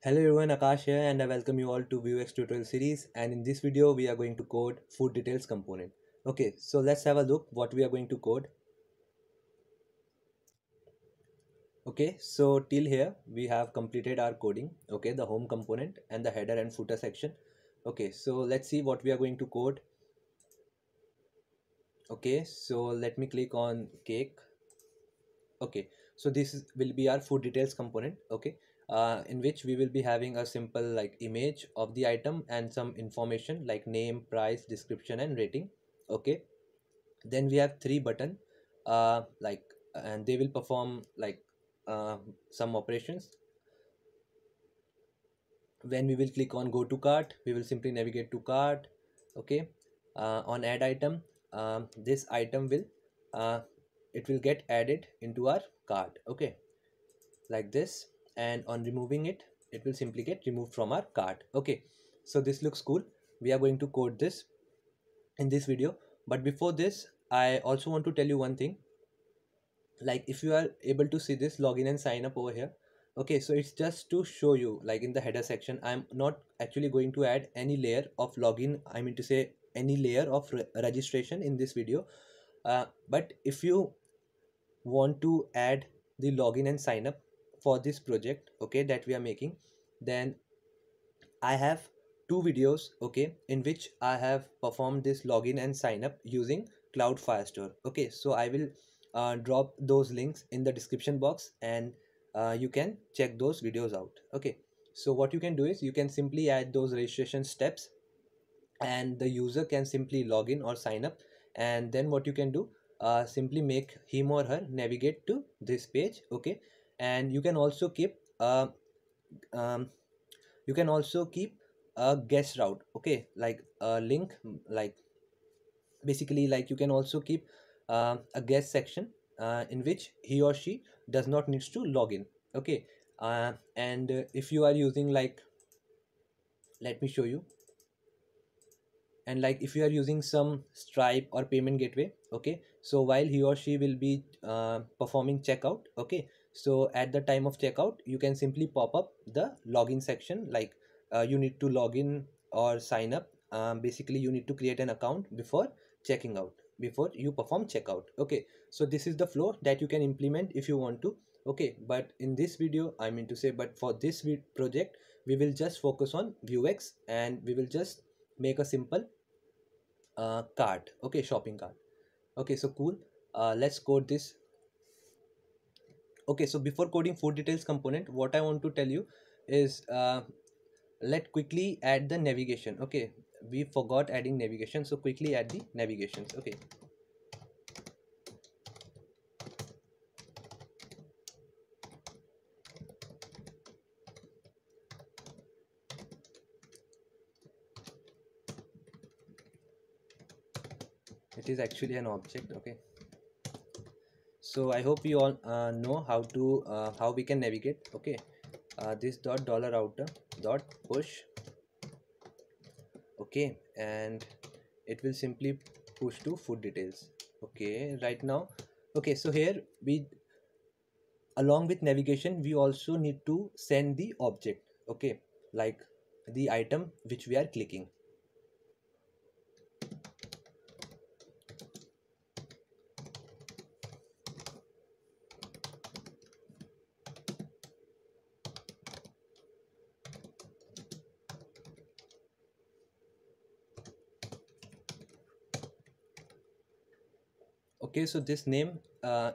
Hello everyone, Akash here and I welcome you all to Vuex tutorial series, and in this video we are going to code food details component. Okay, so let's have a look what we are going to code. Okay, so till here we have completed our coding, okay, the home component and the header and footer section. Okay, so let's see what we are going to code. Okay, so let me click on cake. Okay, so will be our food details component. Okay, in which we will be having a simple like image of the item and some information like name, price, description and rating. Okay, then we have three button, like, and they will perform like some operations. When we will click on go to cart, we will simply navigate to cart. Okay, on add item, this item will uh, it will get added into our cart. Okay, like this, and on removing it, it will simply get removed from our cart. Okay, so this looks cool. We are going to code this in this video, but before this I also want to tell you one thing. Like, if you are able to see this login and sign up over here, okay, so it's just to show you, like in the header section I'm not actually going to add any layer of login, I mean to say any layer of registration in this video. But if you want to add the login and sign up for this project, okay, that we are making, then I have two videos, okay, in which I have performed this login and sign up using Cloud Firestore. Okay, so I will drop those links in the description box, and you can check those videos out. Okay, so what you can do is you can simply add those registration steps, and the user can simply log in or sign up, and then what you can do, simply make him or her navigate to this page. Okay, and you can also keep um, you can also keep a guest route, okay, like a link, like basically like you can also keep a guest section in which he or she does not needs to log in. Okay, and if you are using like, let me show you, and like if you are using some Stripe or payment gateway, okay, so while he or she will be performing checkout, okay, so at the time of checkout you can simply pop up the login section, like you need to log in or sign up. Basically you need to create an account before checking out, before you perform checkout. Okay, so this is the flow that you can implement if you want to. Okay, but in this video, I mean to say, but for this project we will just focus on Vuex, and we will just make a simple cart. Okay, shopping cart. Okay, so cool. Let's code this. Okay, so before coding food details component, what I want to tell you is, let quickly add the navigation. Okay, we forgot adding navigation, so quickly add the navigations. Okay, it is actually an object. Okay, so I hope you all know how we can navigate. Okay, this dot dollar outer dot push. Okay, and it will simply push to food details. Okay, right now, okay, so here we, along with navigation, we also need to send the object. Okay, like the item which we are clicking. Okay, so this name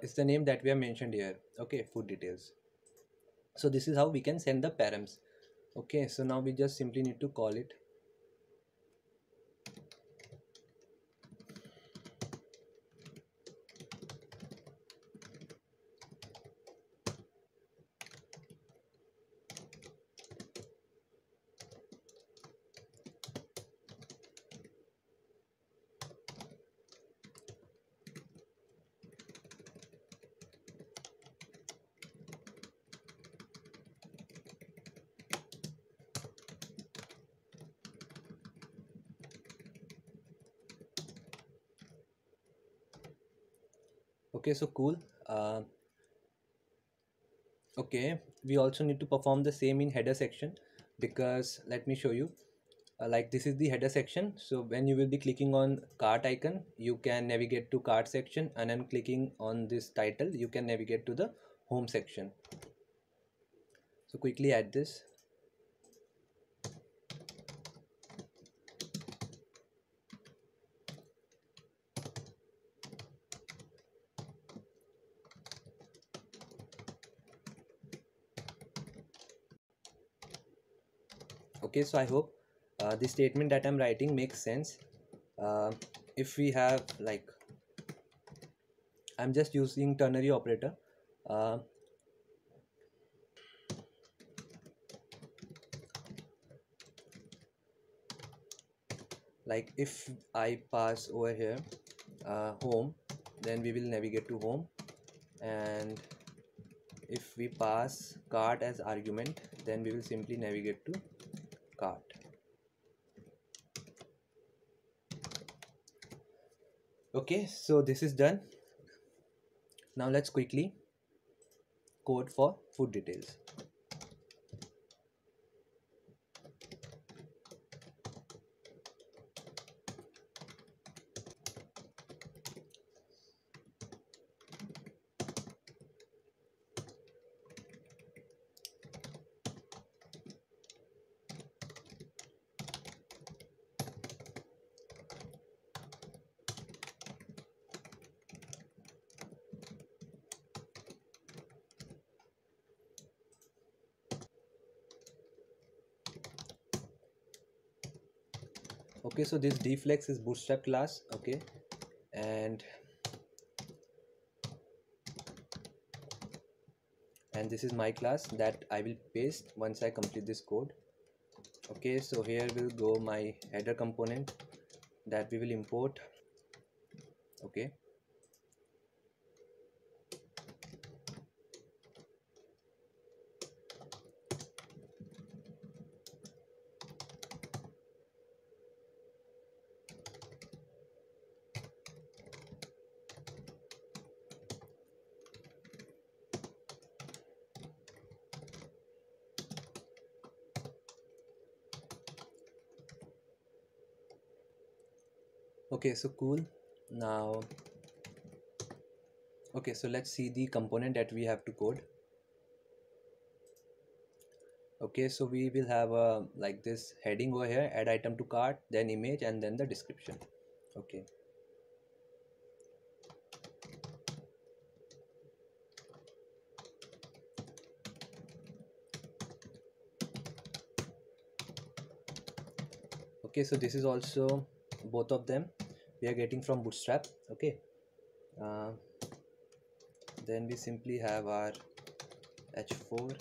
is the name that we have mentioned here. Okay, food details. So this is how we can send the params. Okay, so now we just simply need to call it. Okay, so cool. uh, Okay, we also need to perform the same in header section, because let me show you. Like this is the header section, so when you will be clicking on cart icon, you can navigate to cart section, and then clicking on this title, you can navigate to the home section. So quickly add this. Okay, so I hope the statement that I'm writing makes sense. If we have, like, I'm just using ternary operator. uh, like if I pass over here home, then we will navigate to home, and if we pass cart as argument, then we will simply navigate to cart. Okay, so this is done. Now let's quickly code for food details. Okay, so this dflex is bootstrap class. Okay, and this is my class that I will paste once I complete this code. Okay, so here will go my header component that we will import. Okay, okay, so cool. Now, okay, so let's see the component that we have to code. Okay, so we will have a like this heading over here, add item to cart, then image, and then the description. Okay, okay, so this is also both of them we are getting from bootstrap. Okay, uh, then we simply have our h4.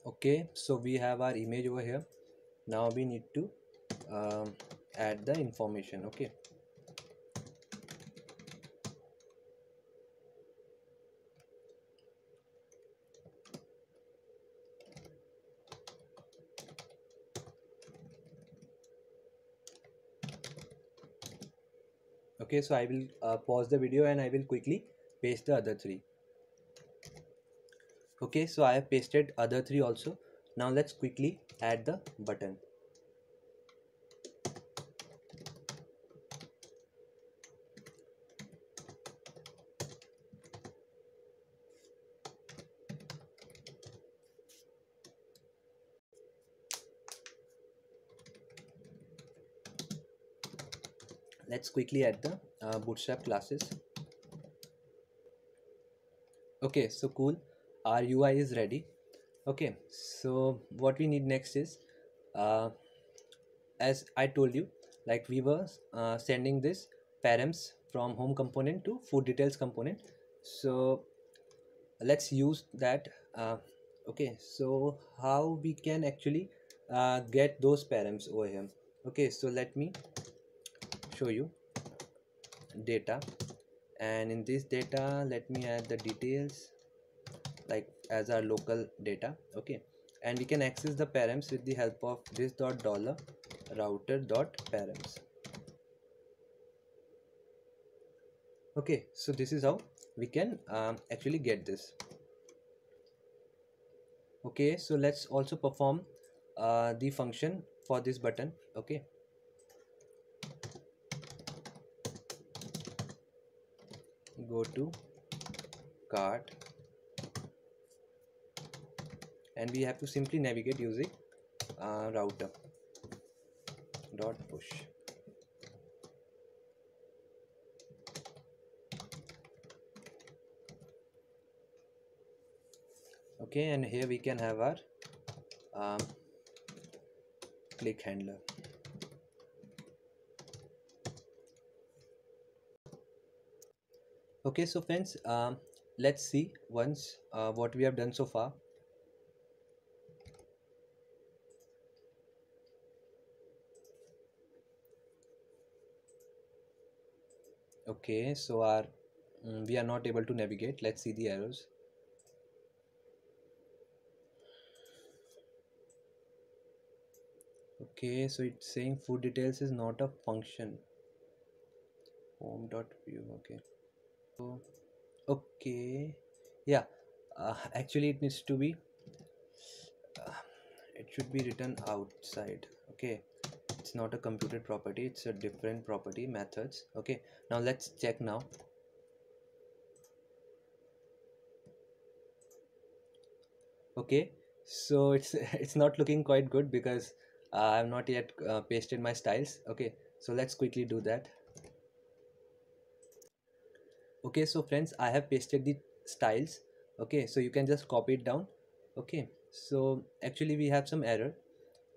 Okay, so we have our image over here. Now we need to add the information. Okay, okay, so I will pause the video and I will quickly paste the other three. Okay, so I have pasted other three also. Now let's quickly add the button. Let's quickly add the bootstrap classes. Okay, so cool, our UI is ready. Okay, so what we need next is, as I told you, like we were sending this params from home component to food details component. So let's use that. Okay, so how we can actually get those params over here. Okay, so let me show you data, and in this data let me add the details like as our local data. Okay, and we can access the params with the help of this dot dollar router dot params. Okay, so this is how we can actually get this. Okay, so let's also perform the function for this button. Okay, go to cart, and we have to simply navigate using router dot push. Okay, and here we can have our um, click handler. Okay, so friends, let's see once what we have done so far. Okay, so our we are not able to navigate. Let's see the errors. Okay, so it's saying food details is not a function. Home dot view. Okay, so okay, yeah, actually it needs to be it should be written outside. Okay, it's not a computed property, it's a different property methods. Okay, now let's check now. Okay, so it's it's not looking quite good because I have not yet pasted my styles. Okay, so let's quickly do that. Okay, so friends, I have pasted the styles. Okay, so you can just copy it down. Okay, so actually we have some error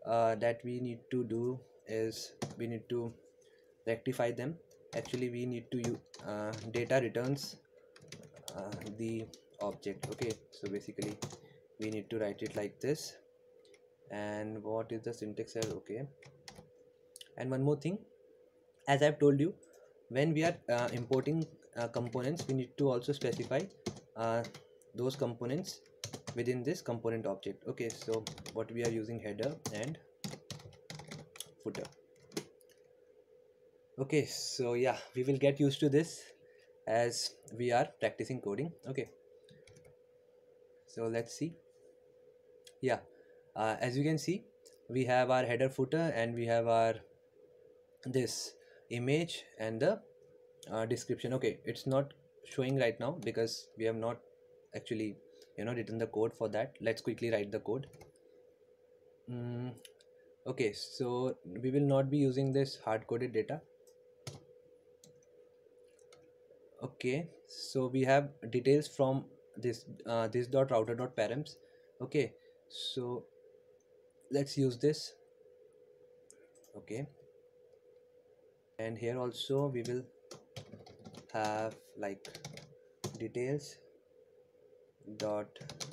that we need to do is we need to rectify them. Actually we need to use data returns the object. Okay, so basically we need to write it like this. And what is the syntax error? Okay, and one more thing, as I've told you, when we are importing components, we need to also specify uh, those components within this component object. Okay, so what we are using header and footer. Okay, so yeah, we will get used to this as we are practicing coding. Okay, so let's see. Yeah, as you can see, we have our header, footer, and we have our this image and the description. Okay, it's not showing right now because we have not actually written the code for that. Let's quickly write the code. Okay, so we will not be using this hard-coded data. Okay, so we have details from this dot router dot params. Okay, so let's use this. Okay, and here also we will have like details dot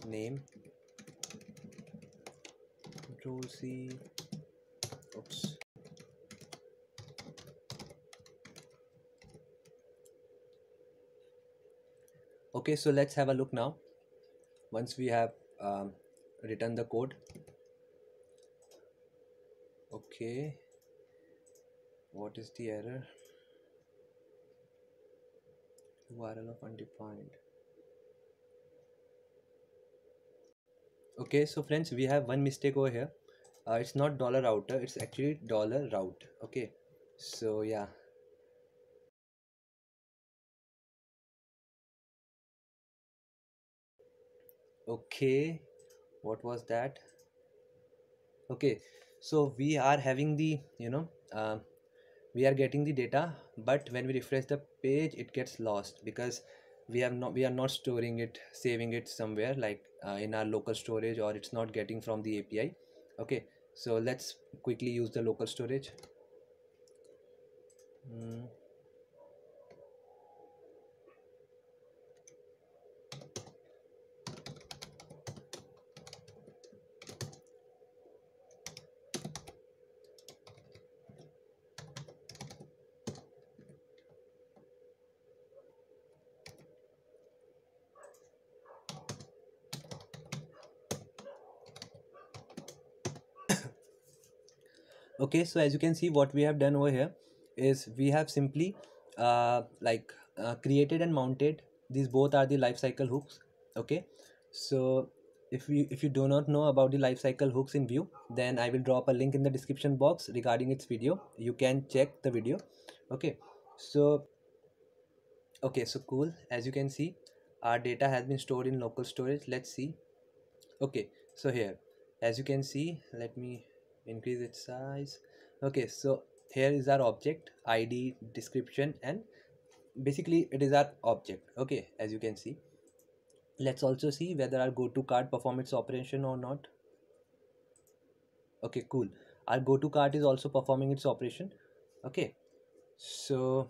name Rosie. Oops. Okay, so let's have a look now once we have written the code. Okay, what is the error? URL of undefined. Okay, so friends, we have one mistake over here. It's not dollar router, it's actually dollar route. Okay, so yeah. Okay, what was that? Okay, so we are having the we are getting the data, but when we refresh the page it gets lost because we are not storing it, saving it somewhere like in our local storage, or it's not getting from the API. Okay, so let's quickly use the local storage. Mm. Okay, so as you can see, what we have done over here is we have simply created and mounted. These both are the lifecycle hooks. Okay, so if you do not know about the lifecycle hooks in Vue, then I will drop a link in the description box regarding its video. You can check the video. Okay, so cool. As you can see, our data has been stored in local storage. Let's see. Okay, so here, as you can see, let me increase its size. Okay, so here is our object ID, description, and basically it is our object. Okay, as you can see, let's also see whether our go to cart perform its operation or not. Okay, cool. Our go to cart is also performing its operation. Okay, so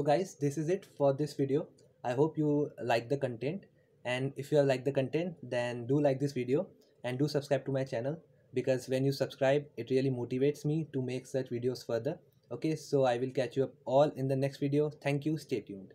guys, this is it for this video. I hope you like the content, and if you like the content, then do like this video and do subscribe to my channel, because when you subscribe, it really motivates me to make such videos further. Okay, so I will catch you up all in the next video. Thank you, stay tuned.